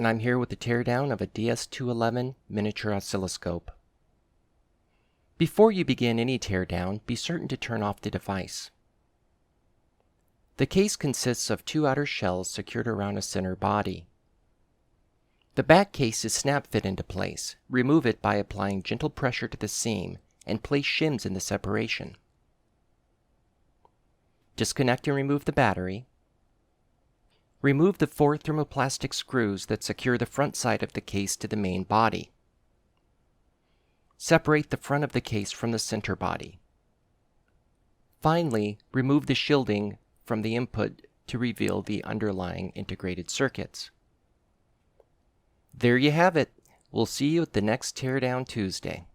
and I'm here with the teardown of a DS211 miniature oscilloscope. Before you begin any teardown, be certain to turn off the device. The case consists of two outer shells secured around a center body. The back case is snap-fit into place. Remove it by applying gentle pressure to the seam and place shims in the separation. Disconnect and remove the battery. Remove the 4 thermoplastic screws that secure the front side of the case to the main body. Separate the front of the case from the center body. Finally, remove the shielding from the input to reveal the underlying integrated circuits. There you have it. We'll see you at the next Teardown Tuesday.